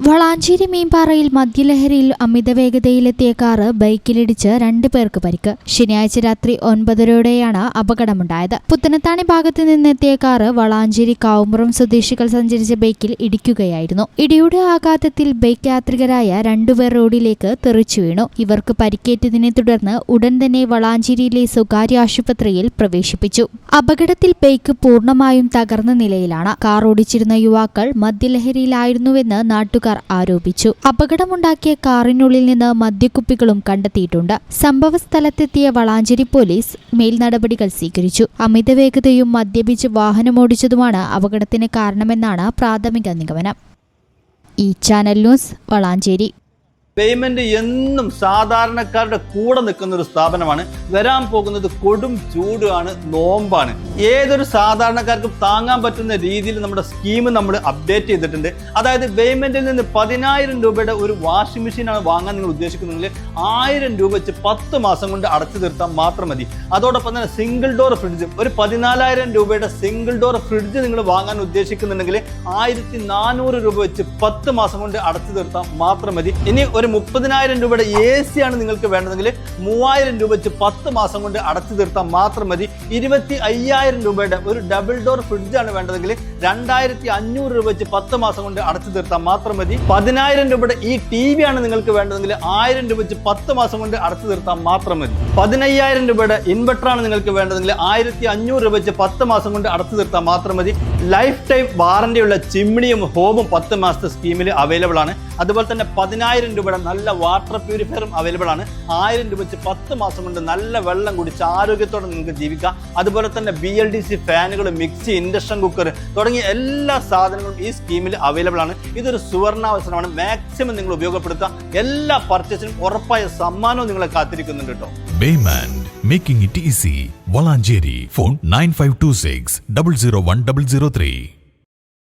വളാഞ്ചേരി മീൻപാറയിൽ മദ്യലഹരിയിൽ അമിതവേഗതയിലെത്തിയ കാറ് ബൈക്കിലിടിച്ച് 2 പേർക്ക് പരിക്ക്. ശനിയാഴ്ച രാത്രി 9:30-ഓടെയാണ് അപകടമുണ്ടായത്. പുത്തനത്താണി ഭാഗത്ത് നിന്നെത്തിയ കാറ് വളാഞ്ചേരി കാവുമ്പുറം സ്വദേശികൾ സഞ്ചരിച്ച ബൈക്കിൽ ഇടിക്കുകയായിരുന്നു. ഇടിയുടെ ആഘാതത്തിൽ ബൈക്ക് യാത്രികരായ 2 പേർ റോഡിലേക്ക് തെറിച്ചു വീണു. ഇവർക്ക് പരിക്കേറ്റതിനെ തുടർന്ന് ഉടൻ തന്നെ വളാഞ്ചേരിയിലെ സ്വകാര്യ ആശുപത്രിയിൽ പ്രവേശിപ്പിച്ചു. അപകടത്തിൽ ബൈക്ക് പൂർണ്ണമായും തകർന്ന നിലയിലാണ്. കാർ ഓടിച്ചിരുന്ന യുവാക്കൾ മദ്യലഹരിയിലായിരുന്നുവെന്ന് നാട്ടുകാർ ആരോപിച്ചു. അപകടമുണ്ടാക്കിയ കാറിനുള്ളിൽ നിന്ന് മദ്യക്കുപ്പികളും കണ്ടെത്തിയിട്ടുണ്ട്. സംഭവ സ്ഥലത്തെത്തിയ വളാഞ്ചേരി പോലീസ് മേൽനടപടികൾ സ്വീകരിച്ചു. അമിതവേഗതയും മദ്യപിച്ച് വാഹനമോടിച്ചതുമാണ് അപകടത്തിന് കാരണമെന്നാണ് പ്രാഥമിക നിഗമനം. ഈ ചാനൽ ന്യൂസ് വളാഞ്ചേരി. പേയ്മെന്റ് എന്നും സാധാരണക്കാരുടെ കൂടെ നിൽക്കുന്ന ഒരു സ്ഥാപനമാണ്. വരാൻ പോകുന്നത് കൊടും ചൂടാണ്, നോമ്പാണ്. ഏതൊരു സാധാരണക്കാർക്കും താങ്ങാൻ പറ്റുന്ന രീതിയിൽ നമ്മുടെ സ്കീം നമ്മൾ അപ്ഡേറ്റ് ചെയ്തിട്ടുണ്ട്. അതായത് പേയ്മെന്റിൽ നിന്ന് 10,000 രൂപയുടെ ഒരു വാഷിംഗ് മെഷീനാണ് വാങ്ങാൻ നിങ്ങൾ ഉദ്ദേശിക്കുന്നെങ്കിൽ 1000 രൂപ വെച്ച് 10 മാസം കൊണ്ട് അടച്ചു തീർത്താൽ മാത്രം മതി. അതോടൊപ്പം തന്നെ സിംഗിൾ ഡോർ ഫ്രിഡ്ജ്, ഒരു 14,000 രൂപയുടെ സിംഗിൾ ഡോർ ഫ്രിഡ്ജ് നിങ്ങൾ വാങ്ങാൻ ഉദ്ദേശിക്കുന്നുണ്ടെങ്കിൽ 1,400 രൂപ വെച്ച് 10 മാസം കൊണ്ട് അടച്ചു തീർത്താൽ മാത്രം മതി. ഇനി ഒരു 30,000 രൂപയുടെ AC ആണ് നിങ്ങൾക്ക് വേണ്ടതെങ്കിൽ 3,000 രൂപ വെച്ച് 10 മാസം കൊണ്ട് അടച്ചു തീർത്താൽ മാത്രം മതി. 25,000 രൂപയുടെ ഒരു ഡബിൾ ഡോർ ഫ്രിഡ്ജ് ആണ് വേണ്ടതെങ്കിൽ 2,500 രൂപ വെച്ച് 10 മാസം കൊണ്ട് അടച്ചു തീർത്താൽ മാത്രം മതി. 10,000 രൂപയുടെ ഈ TV ആണ് നിങ്ങൾക്ക് വേണ്ടതെങ്കിൽ 1,000 രൂപ വെച്ച് 10 മാസം കൊണ്ട് അടച്ചു തീർത്താൽ മാത്രം മതി. 15,000 രൂപയുടെ ഇൻവെർട്ടർ ആണ് നിങ്ങൾക്ക് വേണ്ടതെങ്കിൽ 1,500 രൂപ വെച്ച് 10 മാസം കൊണ്ട് അടച്ചു തീർത്താൽ മാത്രം മതി. ലൈഫ് ടൈം വാറന്റിയുള്ള ചിമ്മിണിയും ഹോമും 10 മാസത്തെ സ്കീമിൽ അവൈലബിൾ ആണ്. അതുപോലെ തന്നെ 10,000 രൂപയുടെ നല്ല വാട്ടർ പ്യൂരിഫയറും അവൈലബിൾ ആണ്. 1,000 രൂപ വെച്ച് 10 മാസം കൊണ്ട് നല്ല വെള്ളം കുടിച്ച് ആരോഗ്യത്തോടെ നിങ്ങൾക്ക് ജീവിക്കാം. അതുപോലെ തന്നെ BLDC ഫാനുകൾ, മിക്സി, ഇൻഡക്ഷൻ കുക്കർ തുടങ്ങിയ എല്ലാ സാധനങ്ങളും ഈ സ്കീമിൽ അവൈലബിൾ ആണ്. ഇതൊരു സുവർണാവസരമാണ്. മാക്സിമം നിങ്ങൾ ഉപയോഗപ്പെടുത്തുക. എല്ലാ പർച്ചേസിനും ഉറപ്പായ സമ്മാനവും നിങ്ങളെ കാത്തിരിക്കുന്നുണ്ട് കേട്ടോ. Baymand, making it easy. Valanjeri. Phone 9526 001 003.